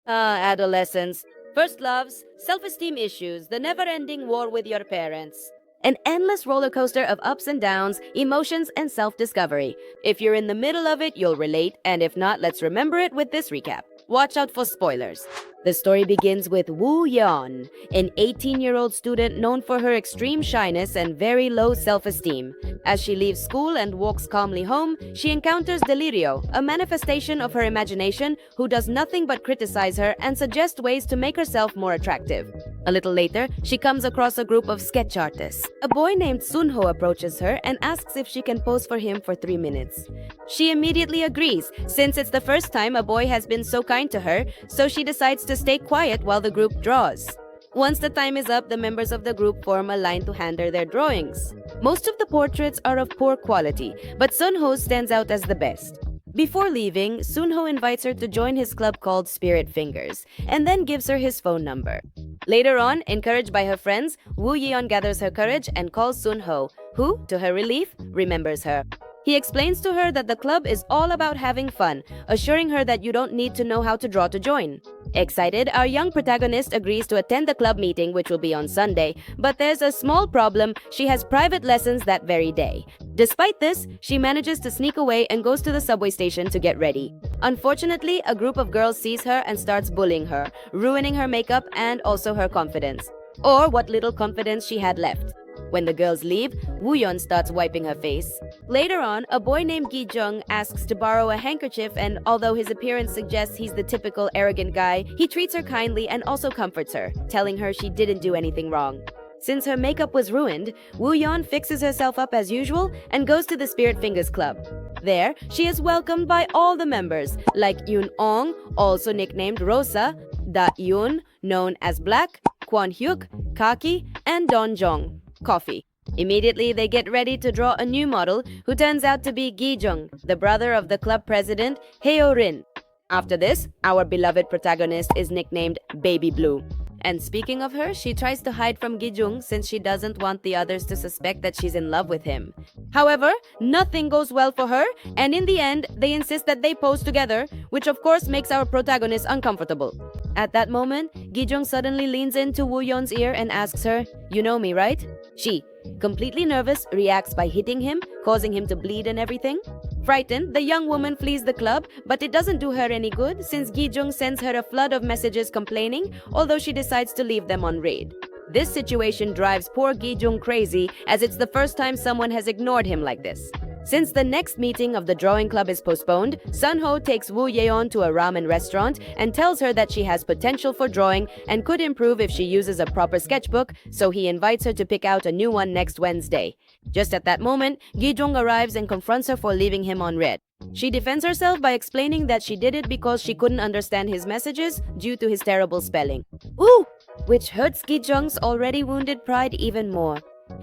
Adolescence. First loves, self esteem issues, the never ending war with your parents. An endless roller coaster of ups and downs, emotions, and self discovery. If you're in the middle of it, you'll relate, and if not, let's remember it with this recap. Watch out for spoilers. The story begins with Woo Yeon, an 18-year-old student known for her extreme shyness and very low self-esteem. As she leaves school and walks calmly home, she encounters Delirio, a manifestation of her imagination who does nothing but criticize her and suggest ways to make herself more attractive. A little later, she comes across a group of sketch artists. A boy named Sunho approaches her and asks if she can pose for him for 3 minutes. She immediately agrees, since it's the first time a boy has been so kind to her, so she decides to stay quiet while the group draws. Once the time is up, the members of the group form a line to hand her their drawings. Most of the portraits are of poor quality, but Sunho stands out as the best. Before leaving, Sunho invites her to join his club called Spirit Fingers, and then gives her his phone number. Later on, encouraged by her friends, Woo Yeon gathers her courage and calls Sunho, who, to her relief, remembers her. He explains to her that the club is all about having fun, assuring her that you don't need to know how to draw to join. Excited, our young protagonist agrees to attend the club meeting, which will be on Sunday, but there's a small problem: she has private lessons that very day. Despite this, she manages to sneak away and goes to the subway station to get ready. Unfortunately, a group of girls sees her and starts bullying her, ruining her makeup and also her confidence. Or what little confidence she had left. When the girls leave, Wooyeon starts wiping her face. Later on, a boy named Gi-jung asks to borrow a handkerchief, and although his appearance suggests he's the typical arrogant guy, he treats her kindly and also comforts her, telling her she didn't do anything wrong. Since her makeup was ruined, Wooyeon fixes herself up as usual and goes to the Spirit Fingers Club. There, she is welcomed by all the members, like Yoon-ong, also nicknamed Rosa, Da-yoon, known as Black, Kwon-hyuk, Kaki, and Don-jong, Coffee. Immediately, they get ready to draw a new model who turns out to be Gi-jung, the brother of the club president, Heo-rin. After this, our beloved protagonist is nicknamed Baby Blue. And speaking of her, she tries to hide from Gi-jung since she doesn't want the others to suspect that she's in love with him. However, nothing goes well for her, and in the end, they insist that they pose together, which of course makes our protagonist uncomfortable. At that moment, Gi-jung suddenly leans into Woo-yeon's ear and asks her, "You know me, right?" She, completely nervous, reacts by hitting him, causing him to bleed and everything. Frightened, the young woman flees the club, but it doesn't do her any good since Gi-jung sends her a flood of messages complaining, although she decides to leave them on read. This situation drives poor Gi-jung crazy, as it's the first time someone has ignored him like this. Since the next meeting of the drawing club is postponed, Sunho takes Woo Yeon to a ramen restaurant and tells her that she has potential for drawing and could improve if she uses a proper sketchbook, so he invites her to pick out a new one next Wednesday. Just at that moment, Gi-jung arrives and confronts her for leaving him on red. She defends herself by explaining that she did it because she couldn't understand his messages due to his terrible spelling. Ooh! Which hurts Gi-jung's already wounded pride even more.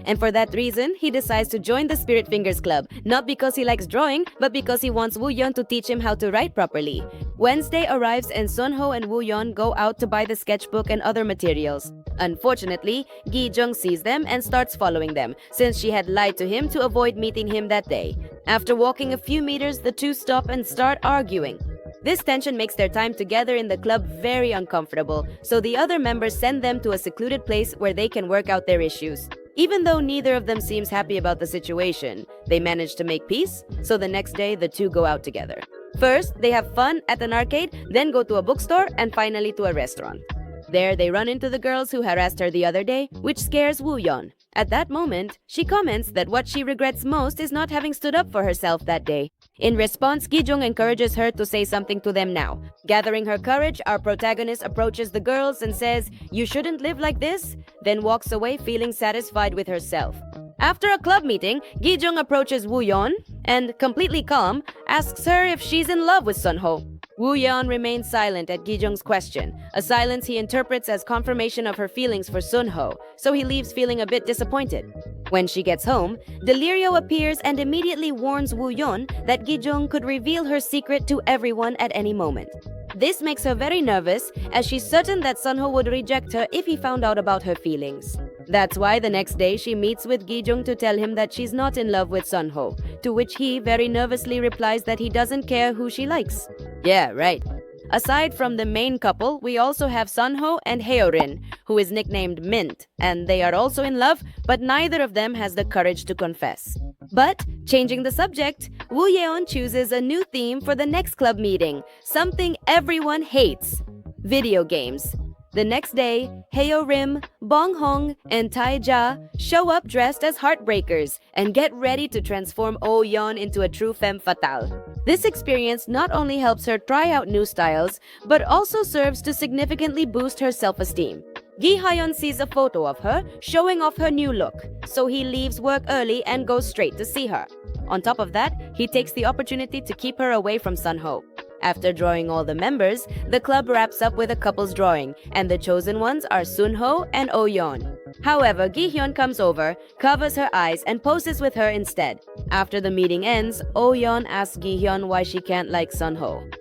And for that reason, he decides to join the Spirit Fingers Club, not because he likes drawing, but because he wants Woo-yeon to teach him how to write properly. Wednesday arrives and Sunho and Woo-yeon go out to buy the sketchbook and other materials. Unfortunately, Gi-jung sees them and starts following them, since she had lied to him to avoid meeting him that day. After walking a few meters, the two stop and start arguing. This tension makes their time together in the club very uncomfortable, so the other members send them to a secluded place where they can work out their issues. Even though neither of them seems happy about the situation, they manage to make peace, so the next day the two go out together. First, they have fun at an arcade, then go to a bookstore, and finally to a restaurant. There, they run into the girls who harassed her the other day, which scares Woo-yeon. At that moment, she comments that what she regrets most is not having stood up for herself that day. In response, Gi-jung encourages her to say something to them now. Gathering her courage, our protagonist approaches the girls and says, "You shouldn't live like this," then walks away feeling satisfied with herself. After a club meeting, Gi-jung approaches Woo-yeon and, completely calm, asks her if she's in love with Sunho. Woo-yeon remains silent at Gi-jung's question, a silence he interprets as confirmation of her feelings for Sunho, so he leaves feeling a bit disappointed. When she gets home, Delirio appears and immediately warns Woo-yeon that Gi-jung could reveal her secret to everyone at any moment. This makes her very nervous, as she's certain that Sunho would reject her if he found out about her feelings. That's why the next day she meets with Gi-jung to tell him that she's not in love with Sunho, to which he very nervously replies that he doesn't care who she likes. Yeah, right. Aside from the main couple, we also have Sunho and Haeorin, who is nicknamed Mint, and they are also in love, but neither of them has the courage to confess. But, changing the subject, Woo Yeon chooses a new theme for the next club meeting, something everyone hates: video games. The next day, Heo Rim, Bong Hong, and Tae Ja show up dressed as heartbreakers and get ready to transform Oh Yeon into a true femme fatale. This experience not only helps her try out new styles, but also serves to significantly boost her self-esteem. Gi Hayeon sees a photo of her showing off her new look, so he leaves work early and goes straight to see her. On top of that, he takes the opportunity to keep her away from Sunho. After drawing all the members, the club wraps up with a couple's drawing, and the chosen ones are Sunho and Oh Yeon. However, Gi-hyun comes over, covers her eyes, and poses with her instead. After the meeting ends, Oh Yeon asks Gi-hyun why she can't like Sunho.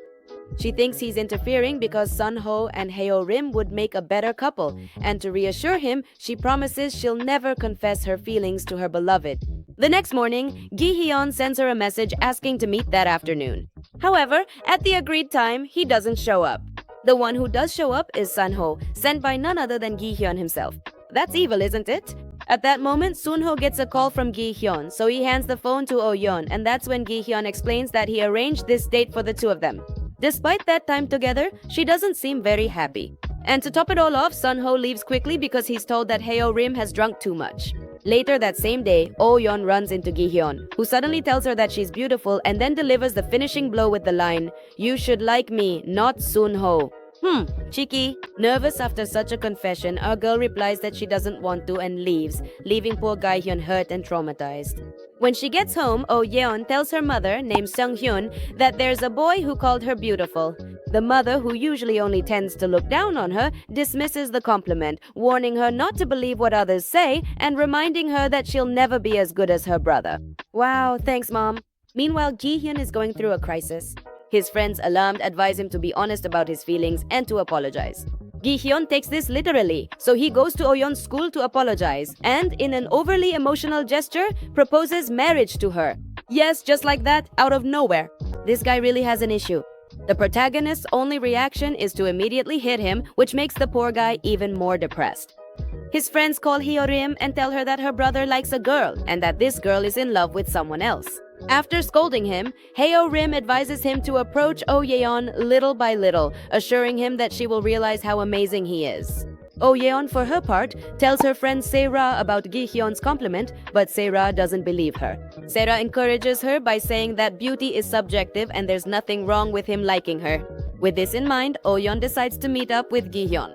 She thinks he's interfering because Sunho and Heo Rim would make a better couple, and to reassure him, she promises she'll never confess her feelings to her beloved. The next morning, Gi-hyun sends her a message asking to meet that afternoon. However, at the agreed time, he doesn't show up. The one who does show up is Sunho, sent by none other than Gi-hyun himself. That's evil, isn't it? At that moment, Sunho gets a call from Gi-hyun, so he hands the phone to Oh Yeon, and that's when Gi-hyun explains that he arranged this date for the two of them. Despite that time together, she doesn't seem very happy. And to top it all off, Sunho leaves quickly because he's told that Heo Rim has drunk too much. Later that same day, Oh Yeon runs into Gi-hyun, who suddenly tells her that she's beautiful and then delivers the finishing blow with the line, "You should like me, not Sunho." Cheeky. Nervous after such a confession, our girl replies that she doesn't want to and leaves, leaving poor Gi-hyun hurt and traumatized. When she gets home, Oh Yeon tells her mother, named Seung-hyun, that there's a boy who called her beautiful. The mother, who usually only tends to look down on her, dismisses the compliment, warning her not to believe what others say and reminding her that she'll never be as good as her brother. Wow, thanks, Mom. Meanwhile, Gi-hyun is going through a crisis. His friends, alarmed, advise him to be honest about his feelings and to apologize. Gi-hyun takes this literally, so he goes to Oh Yeon's school to apologize and, in an overly emotional gesture, proposes marriage to her. Yes, just like that, out of nowhere. This guy really has an issue. The protagonist's only reaction is to immediately hit him, which makes the poor guy even more depressed. His friends call Heo Rim and tell her that her brother likes a girl and that this girl is in love with someone else. After scolding him, Heo Rim advises him to approach Oh Yeon little by little, assuring him that she will realize how amazing he is. Oh Yeon, for her part, tells her friend Se-ra about Gi-hyun's compliment, but Se-ra doesn't believe her. Se-ra encourages her by saying that beauty is subjective and there's nothing wrong with him liking her. With this in mind, Oh Yeon decides to meet up with Gi-hyun.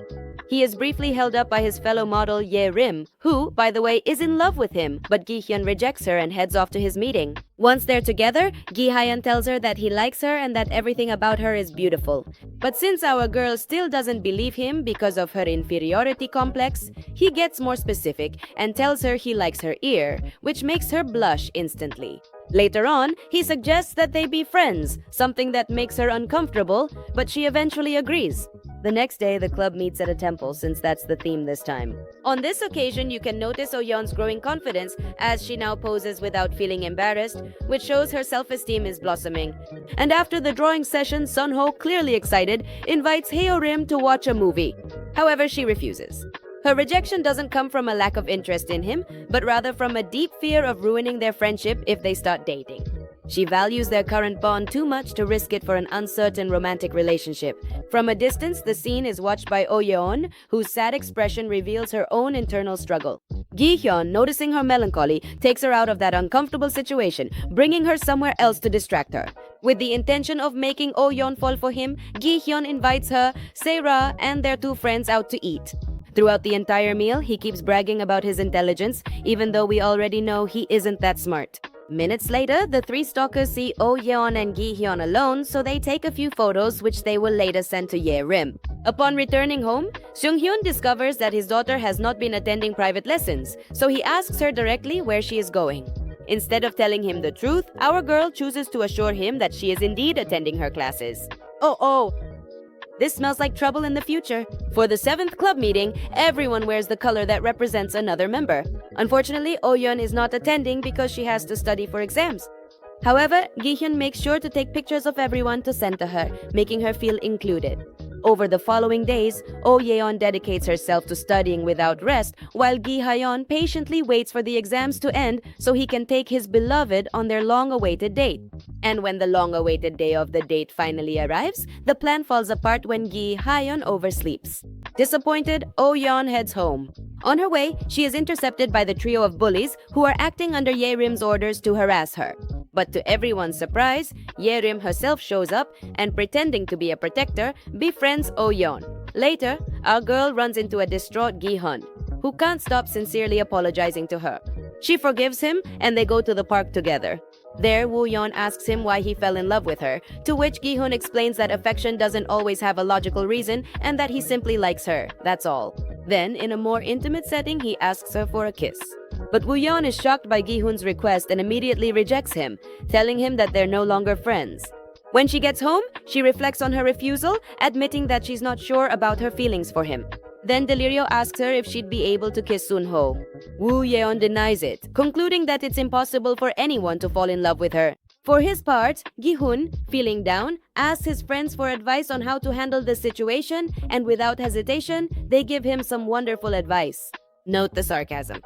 He is briefly held up by his fellow model Ye Rim, who, by the way, is in love with him, but Gi-hyun rejects her and heads off to his meeting. Once they're together, Gi-hyun tells her that he likes her and that everything about her is beautiful. But since our girl still doesn't believe him because of her inferiority complex, he gets more specific and tells her he likes her ear, which makes her blush instantly. Later on, he suggests that they be friends, something that makes her uncomfortable, but she eventually agrees. The next day, the club meets at a temple since that's the theme this time. On this occasion, you can notice Oh Yeon's growing confidence as she now poses without feeling embarrassed, which shows her self-esteem is blossoming. And after the drawing session, Sunho, clearly excited, invites Heo Rim to watch a movie. However, she refuses. Her rejection doesn't come from a lack of interest in him, but rather from a deep fear of ruining their friendship if they start dating. She values their current bond too much to risk it for an uncertain romantic relationship. From a distance, the scene is watched by Oh Yeon, whose sad expression reveals her own internal struggle. Gi-hyun, noticing her melancholy, takes her out of that uncomfortable situation, bringing her somewhere else to distract her. With the intention of making Oh Yeon fall for him, Gi-hyun invites her, Se-ra, and their two friends out to eat. Throughout the entire meal, he keeps bragging about his intelligence, even though we already know he isn't that smart. Minutes later, the three stalkers see Oh Yeon and Gi-hyun alone, so they take a few photos which they will later send to Ye Rim. Upon returning home, Seung-hyun discovers that his daughter has not been attending private lessons, so he asks her directly where she is going. Instead of telling him the truth, our girl chooses to assure him that she is indeed attending her classes. Oh, this smells like trouble in the future. For the 7th club meeting, everyone wears the color that represents another member. Unfortunately, Oh Yeon is not attending because she has to study for exams. However, Gi-hyun makes sure to take pictures of everyone to send to her, making her feel included. Over the following days, Oh Yeon dedicates herself to studying without rest, while Gi Hayeon patiently waits for the exams to end so he can take his beloved on their long-awaited date. And when the long-awaited day of the date finally arrives, the plan falls apart when Gi Hayeon oversleeps. Disappointed, Oh Yeon heads home. On her way, she is intercepted by the trio of bullies who are acting under Yerim's orders to harass her. But to everyone's surprise, Yerim herself shows up and, pretending to be a protector, befriends Oh Yeon. Later, our girl runs into a distraught Gi-hun, who can't stop sincerely apologizing to her. She forgives him and they go to the park together. There, Woo-yeon asks him why he fell in love with her, to which Gi-hun explains that affection doesn't always have a logical reason and that he simply likes her, that's all. Then, in a more intimate setting, he asks her for a kiss. But Woo-yeon is shocked by Gi-hun's request and immediately rejects him, telling him that they're no longer friends. When she gets home, she reflects on her refusal, admitting that she's not sure about her feelings for him. Then Delirio asks her if she'd be able to kiss Sun-ho. Woo-yeon denies it, concluding that it's impossible for anyone to fall in love with her. For his part, Gi-hun, feeling down, asks his friends for advice on how to handle the situation, and without hesitation, they give him some wonderful advice. Note the sarcasm.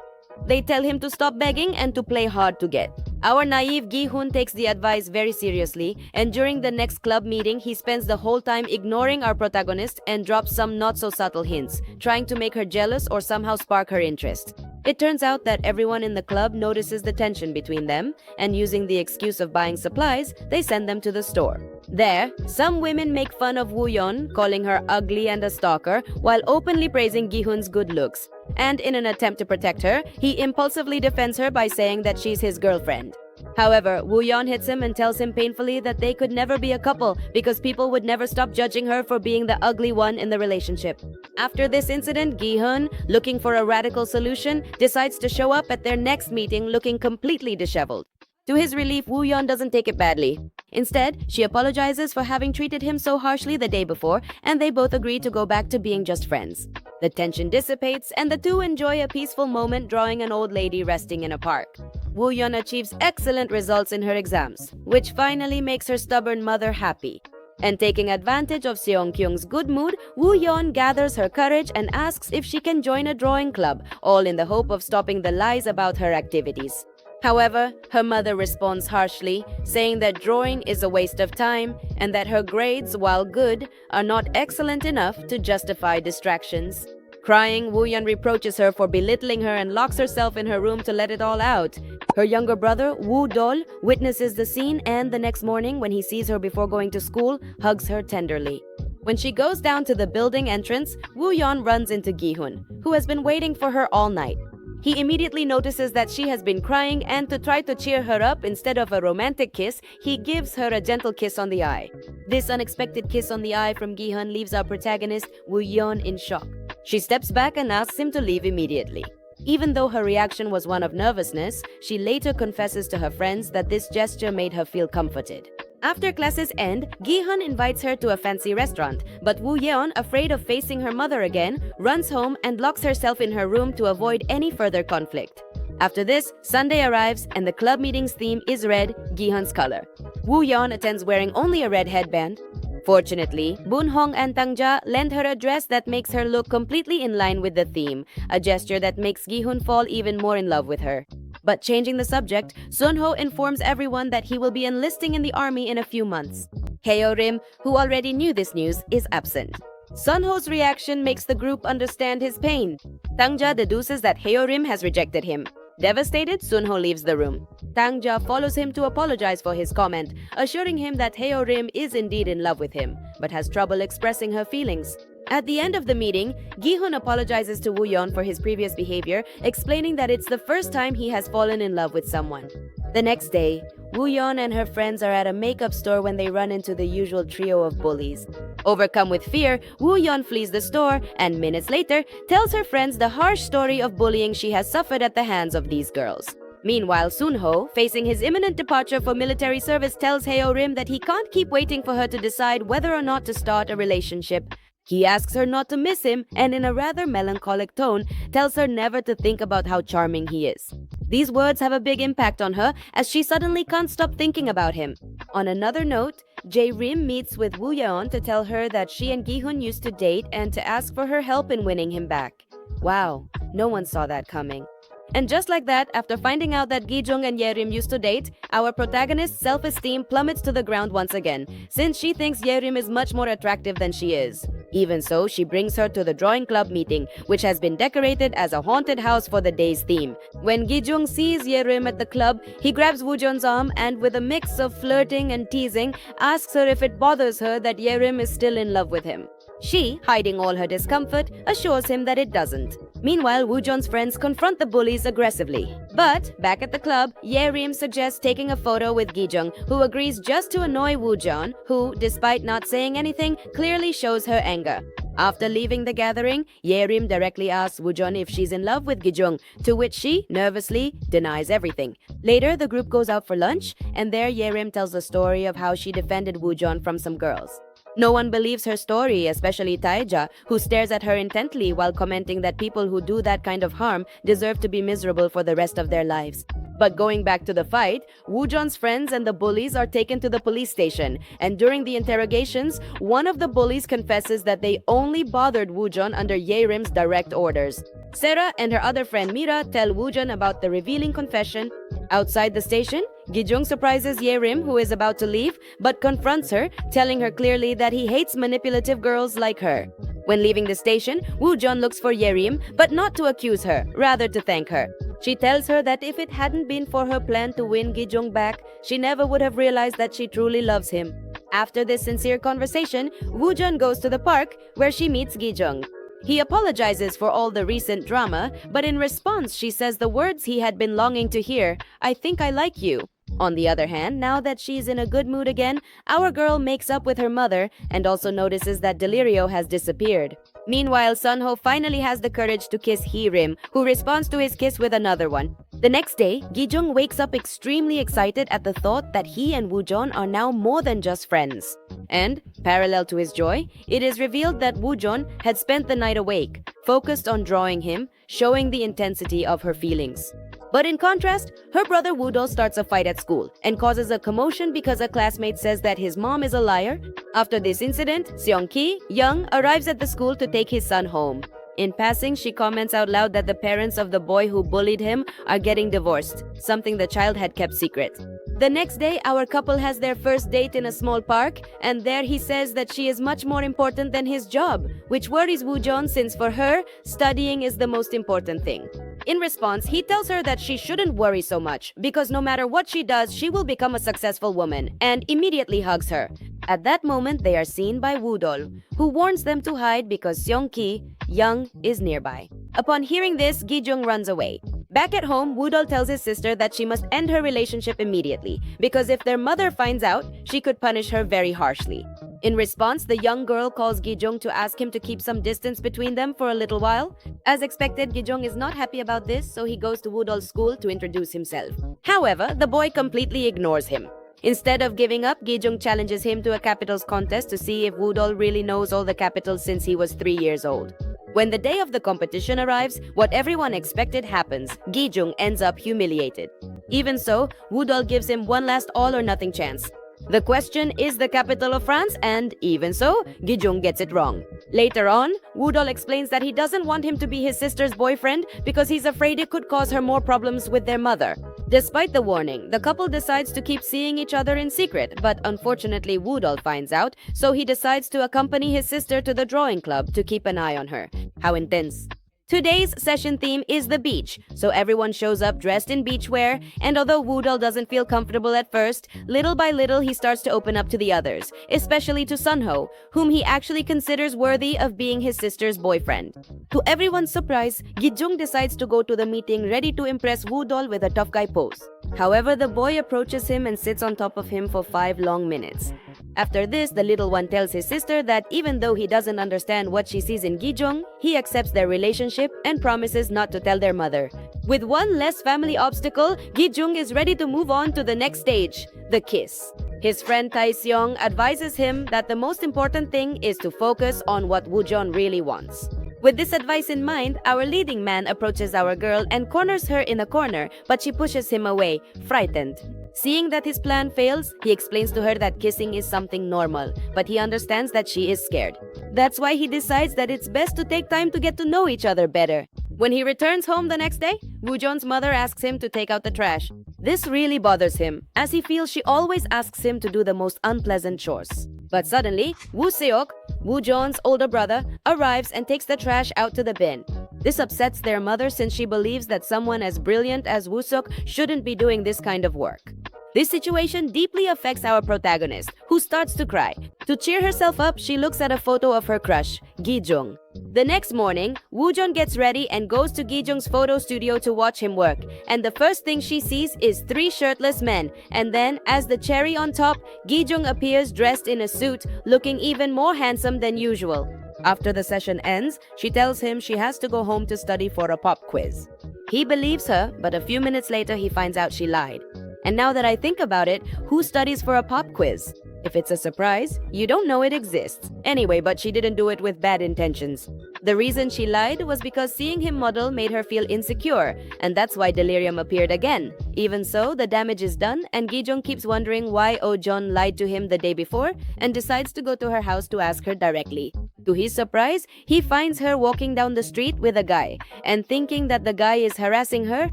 They tell him to stop begging and to play hard to get. Our naive Gi-hun takes the advice very seriously, and during the next club meeting, he spends the whole time ignoring our protagonist and drops some not-so-subtle hints, trying to make her jealous or somehow spark her interest. It turns out that everyone in the club notices the tension between them, and using the excuse of buying supplies, they send them to the store. There, some women make fun of Woo-yeon, calling her ugly and a stalker, while openly praising Gi-hun's good looks. And in an attempt to protect her, he impulsively defends her by saying that she's his girlfriend. However, Woo-yeon hits him and tells him painfully that they could never be a couple because people would never stop judging her for being the ugly one in the relationship. After this incident, Gi-hun, looking for a radical solution, decides to show up at their next meeting looking completely disheveled. To his relief, Woo-yeon doesn't take it badly. Instead, she apologizes for having treated him so harshly the day before, and they both agree to go back to being just friends. The tension dissipates, and the two enjoy a peaceful moment drawing an old lady resting in a park. Woo-yeon achieves excellent results in her exams, which finally makes her stubborn mother happy. And taking advantage of Seong-kyung's good mood, Woo-yeon gathers her courage and asks if she can join a drawing club, all in the hope of stopping the lies about her activities. However, her mother responds harshly, saying that drawing is a waste of time and that her grades, while good, are not excellent enough to justify distractions. Crying, Woo-yeon reproaches her for belittling her and locks herself in her room to let it all out. Her younger brother, Woo-dol, witnesses the scene and the next morning, when he sees her before going to school, hugs her tenderly. When she goes down to the building entrance, Woo-yeon runs into Gi-hun, who has been waiting for her all night. He immediately notices that she has been crying, and to try to cheer her up, instead of a romantic kiss, he gives her a gentle kiss on the eye. This unexpected kiss on the eye from Gi-hun leaves our protagonist, Woo-yeon, in shock. She steps back and asks him to leave immediately. Even though her reaction was one of nervousness, she later confesses to her friends that this gesture made her feel comforted. After classes end, Gi-hun invites her to a fancy restaurant, but Woo-yeon, afraid of facing her mother again, runs home and locks herself in her room to avoid any further conflict. After this, Sunday arrives and the club meeting's theme is red, Gi-hun's color. Woo-yeon attends wearing only a red headband. Fortunately, Boon-hong and Tang-ja lend her a dress that makes her look completely in line with the theme, a gesture that makes Gi-hun fall even more in love with her. But changing the subject, Sun-ho informs everyone that he will be enlisting in the army in a few months. Hyo-rim, who already knew this news, is absent. Sun-ho's reaction makes the group understand his pain. Tang-ja deduces that Hyo-rim has rejected him. Devastated, Sun-ho leaves the room. Tang-ja follows him to apologize for his comment, assuring him that Hyo-rim is indeed in love with him, but has trouble expressing her feelings. At the end of the meeting, Gi-hun apologizes to Woo-yeon for his previous behavior, explaining that it's the first time he has fallen in love with someone. The next day, Woo-yeon and her friends are at a makeup store when they run into the usual trio of bullies. Overcome with fear, Woo-yeon flees the store and minutes later tells her friends the harsh story of bullying she has suffered at the hands of these girls. Meanwhile, Sun-ho, facing his imminent departure for military service, tells Hyo-rim that he can't keep waiting for her to decide whether or not to start a relationship. He asks her not to miss him and in a rather melancholic tone tells her never to think about how charming he is. These words have a big impact on her as she suddenly can't stop thinking about him. On another note, Jae-rim meets with Woo Yeon to tell her that she and Gi-hun used to date and to ask for her help in winning him back. Wow, no one saw that coming. And just like that, after finding out that Gi-jung and Ye-rim used to date, our protagonist's self-esteem plummets to the ground once again, since she thinks Ye-rim is much more attractive than she is. Even so, she brings her to the drawing club meeting, which has been decorated as a haunted house for the day's theme. When Gi-jung sees Ye-rim at the club, he grabs Woo-jeon's arm and, with a mix of flirting and teasing, asks her if it bothers her that Ye-rim is still in love with him. She, hiding all her discomfort, assures him that it doesn't. Meanwhile, Woo-jeon's friends confront the bullies aggressively. But, back at the club, Ye-rim suggests taking a photo with Gi-jung, who agrees just to annoy Woo-jeon, who, despite not saying anything, clearly shows her anger. After leaving the gathering, Ye-rim directly asks Woo-jeon if she's in love with Gi-jung, to which she, nervously, denies everything. Later, the group goes out for lunch, and there Ye-rim tells the story of how she defended Woo-jeon from some girls. No one believes her story, especially Taeja, who stares at her intently while commenting that people who do that kind of harm deserve to be miserable for the rest of their lives. But going back to the fight, Woo-jeon's friends and the bullies are taken to the police station, and during the interrogations, one of the bullies confesses that they only bothered Woo-jeon under Ye-rim's direct orders. Sarah and her other friend Mira tell Woo-jeon about the revealing confession. Outside the station, Gi-jung surprises Ye-rim, who is about to leave, but confronts her, telling her clearly that he hates manipulative girls like her. When leaving the station, Woo-jeon looks for Ye-rim, but not to accuse her, rather to thank her. She tells her that if it hadn't been for her plan to win Gi-jung back, she never would have realized that she truly loves him. After this sincere conversation, Woo-jeon goes to the park, where she meets Gi-jung. He apologizes for all the recent drama, but in response she says the words he had been longing to hear, "I think I like you." On the other hand, now that she's in a good mood again, our girl makes up with her mother and also notices that Delirio has disappeared. Meanwhile, Sunho finally has the courage to kiss Hee-rim, who responds to his kiss with another one. The next day, Gi-jung wakes up extremely excited at the thought that he and Woo-jeon are now more than just friends. And, parallel to his joy, it is revealed that Woo-jeon had spent the night awake, focused on drawing him, showing the intensity of her feelings. But in contrast, her brother Woo-dol starts a fight at school and causes a commotion because a classmate says that his mom is a liar. After this incident, Seong-ki, young, arrives at the school to take his son home. In passing, she comments out loud that the parents of the boy who bullied him are getting divorced, something the child had kept secret. The next day, our couple has their first date in a small park, and there he says that she is much more important than his job, which worries Woo-jeon since for her, studying is the most important thing. In response, he tells her that she shouldn't worry so much, because no matter what she does, she will become a successful woman, and immediately hugs her. At that moment, they are seen by Woo-dol, who warns them to hide because Seong-ki, young, is nearby. Upon hearing this, Gi-jung runs away. Back at home, Woo-dol tells his sister that she must end her relationship immediately, because if their mother finds out, she could punish her very harshly. In response, the young girl calls Gi-jung to ask him to keep some distance between them for a little while. As expected, Gi-jung is not happy about this, so he goes to Woo-dol's school to introduce himself. However, the boy completely ignores him. Instead of giving up, Gi-jung challenges him to a capitals contest to see if Woo-dol really knows all the capitals since he was 3 years old. When the day of the competition arrives, what everyone expected happens. Gi-jung ends up humiliated. Even so, Woo-dol gives him one last all-or-nothing chance. The question is the capital of France, and even so, Gi-jung gets it wrong. Later on, Woo-dol explains that he doesn't want him to be his sister's boyfriend because he's afraid it could cause her more problems with their mother. Despite the warning, the couple decides to keep seeing each other in secret, but unfortunately Woo-dol finds out, so he decides to accompany his sister to the drawing club to keep an eye on her. How intense. Today's session theme is the beach, so everyone shows up dressed in beachwear, and although Woo-dol doesn't feel comfortable at first, little by little he starts to open up to the others, especially to Sunho, whom he actually considers worthy of being his sister's boyfriend. To everyone's surprise, Gi-jung decides to go to the meeting ready to impress Woo-dol with a tough guy pose. However, the boy approaches him and sits on top of him for 5 long minutes. After this, the little one tells his sister that even though he doesn't understand what she sees in Gi-jung, he accepts their relationship and promises not to tell their mother. With one less family obstacle, Gi-jung is ready to move on to the next stage, the kiss. His friend Tae-seong advises him that the most important thing is to focus on what Woo-jeon really wants. With this advice in mind, our leading man approaches our girl and corners her in a corner, but she pushes him away, frightened. Seeing that his plan fails, he explains to her that kissing is something normal, but he understands that she is scared. That's why he decides that it's best to take time to get to know each other better. When he returns home the next day, Woo-jeon's mother asks him to take out the trash. This really bothers him, as he feels she always asks him to do the most unpleasant chores. But suddenly, Woo Seok, Woo-jeon's older brother, arrives and takes the trash out to the bin. This upsets their mother since she believes that someone as brilliant as Woo Seok shouldn't be doing this kind of work. This situation deeply affects our protagonist, who starts to cry. To cheer herself up, she looks at a photo of her crush, Gi-jung. The next morning, Woo-jeon gets ready and goes to Gi-jung's photo studio to watch him work. And the first thing she sees is 3 shirtless men. And then, as the cherry on top, Gi-jung appears dressed in a suit, looking even more handsome than usual. After the session ends, she tells him she has to go home to study for a pop quiz. He believes her, but a few minutes later he finds out she lied. And now that I think about it, who studies for a pop quiz? If it's a surprise, you don't know it exists. Anyway, but she didn't do it with bad intentions. The reason she lied was because seeing him model made her feel insecure, and that's why delirium appeared again. Even so, the damage is done, and Gi-jung keeps wondering why Oh-jeon lied to him the day before and decides to go to her house to ask her directly. To his surprise, he finds her walking down the street with a guy, and thinking that the guy is harassing her,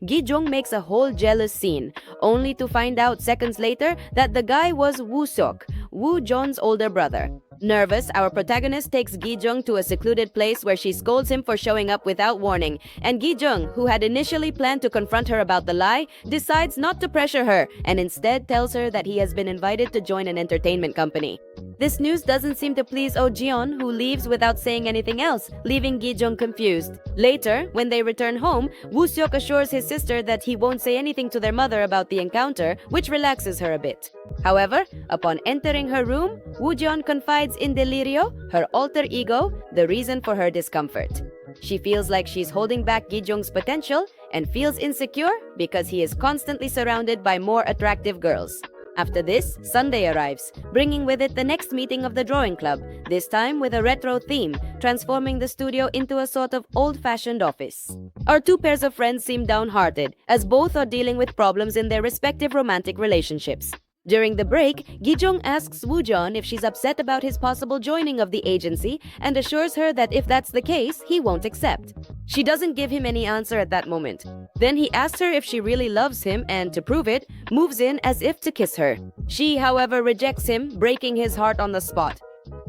Gi-jung makes a whole jealous scene, only to find out seconds later that the guy was Woo Seok, Woo-jeon's older brother. Nervous, our protagonist takes Gi-jung to a secluded place where she scolds him for showing up without warning, and Gi-jung, who had initially planned to confront her about the lie, decides not to pressure her and instead tells her that he has been invited to join an entertainment company. This news doesn't seem to please Oh-jeon, who leaves without saying anything else, leaving Gi-jung confused. Later, when they return home, Woo Seok assures his sister that he won't say anything to their mother about the encounter, which relaxes her a bit. However, upon entering her room, Woo-jeon confides in Delirio, her alter ego, the reason for her discomfort. She feels like she's holding back Gi-jung's potential and feels insecure because he is constantly surrounded by more attractive girls. After this, Sunday arrives, bringing with it the next meeting of the drawing club, this time with a retro theme, transforming the studio into a sort of old-fashioned office. Our 2 pairs of friends seem downhearted, as both are dealing with problems in their respective romantic relationships. During the break, Gi-jung asks Woo-jeon if she's upset about his possible joining of the agency and assures her that if that's the case, he won't accept. She doesn't give him any answer at that moment. Then he asks her if she really loves him and, to prove it, moves in as if to kiss her. She, however, rejects him, breaking his heart on the spot.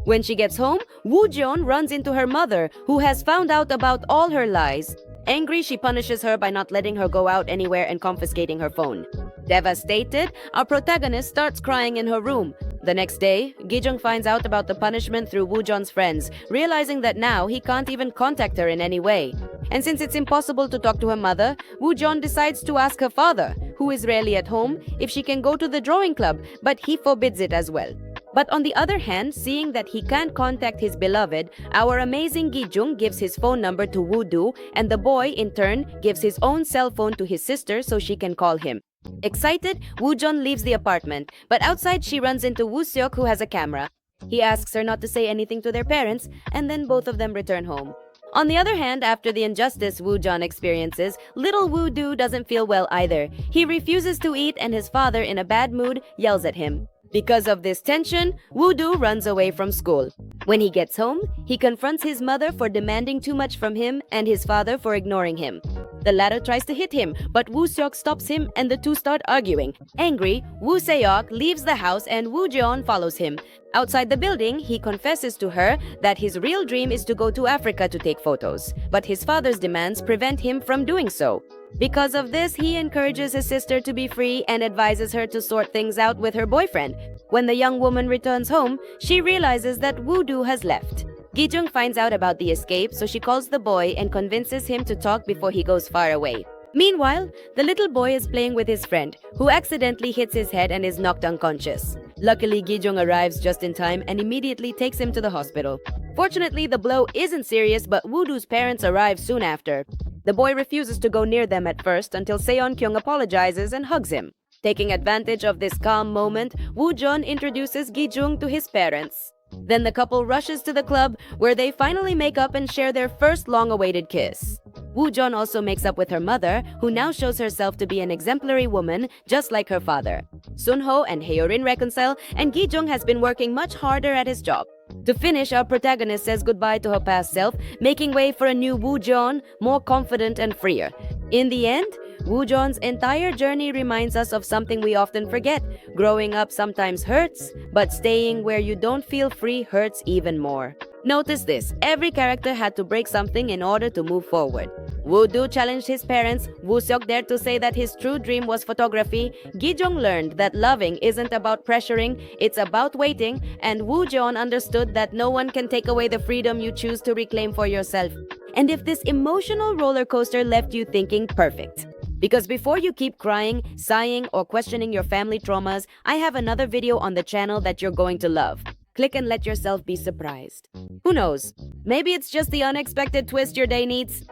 When she gets home, Woo-jeon runs into her mother, who has found out about all her lies. Angry, she punishes her by not letting her go out anywhere and confiscating her phone. Devastated, our protagonist starts crying in her room. The next day, Gi-jung finds out about the punishment through Woo-jeon's friends, realizing that now he can't even contact her in any way. And since it's impossible to talk to her mother, Woo-jeon decides to ask her father, who is rarely at home, if she can go to the drawing club, but he forbids it as well. But on the other hand, seeing that he can't contact his beloved, our amazing Gi-jung gives his phone number to Woo-do, and the boy, in turn, gives his own cell phone to his sister so she can call him. Excited, Woo-jeon leaves the apartment, but outside she runs into Woo Seok, who has a camera. He asks her not to say anything to their parents, and then both of them return home. On the other hand, after the injustice Woo-jeon experiences, little Woo-do doesn't feel well either. He refuses to eat, and his father, in a bad mood, yells at him. Because of this tension, Woo-do runs away from school. When he gets home, he confronts his mother for demanding too much from him and his father for ignoring him. The latter tries to hit him, but Woo Seok stops him and the two start arguing. Angry, Woo Seok leaves the house and Woo Jeon follows him. Outside the building, he confesses to her that his real dream is to go to Africa to take photos, but his father's demands prevent him from doing so. Because of this, he encourages his sister to be free and advises her to sort things out with her boyfriend. When the young woman returns home, she realizes that Woo-do has left. Gi-jung finds out about the escape, so she calls the boy and convinces him to talk before he goes far away. Meanwhile, the little boy is playing with his friend, who accidentally hits his head and is knocked unconscious. Luckily, Gi-jung arrives just in time and immediately takes him to the hospital. Fortunately, the blow isn't serious, but Woo-do's parents arrive soon after. The boy refuses to go near them at first until Seon-kyung apologizes and hugs him. Taking advantage of this calm moment, Woo-jeon introduces Gi-jung to his parents. Then the couple rushes to the club where they finally make up and share their first long-awaited kiss. Woo-jeon also makes up with her mother, who now shows herself to be an exemplary woman, just like her father. Sun-ho and Haeyorin reconcile, and Gi-jung has been working much harder at his job. To finish, our protagonist says goodbye to her past self, making way for a new Woo-jeon, more confident and freer. In the end, Woo-jeon's entire journey reminds us of something we often forget. Growing up sometimes hurts, but staying where you don't feel free hurts even more. Notice this, every character had to break something in order to move forward. Woo-do challenged his parents, Woo-seok dared to say that his true dream was photography, Gi-jung learned that loving isn't about pressuring, it's about waiting, and Woo-jeon understood that no one can take away the freedom you choose to reclaim for yourself. And if this emotional roller coaster left you thinking perfect. Because before you keep crying, sighing, or questioning your family traumas, I have another video on the channel that you're going to love. Click and let yourself be surprised. Who knows? Maybe it's just the unexpected twist your day needs.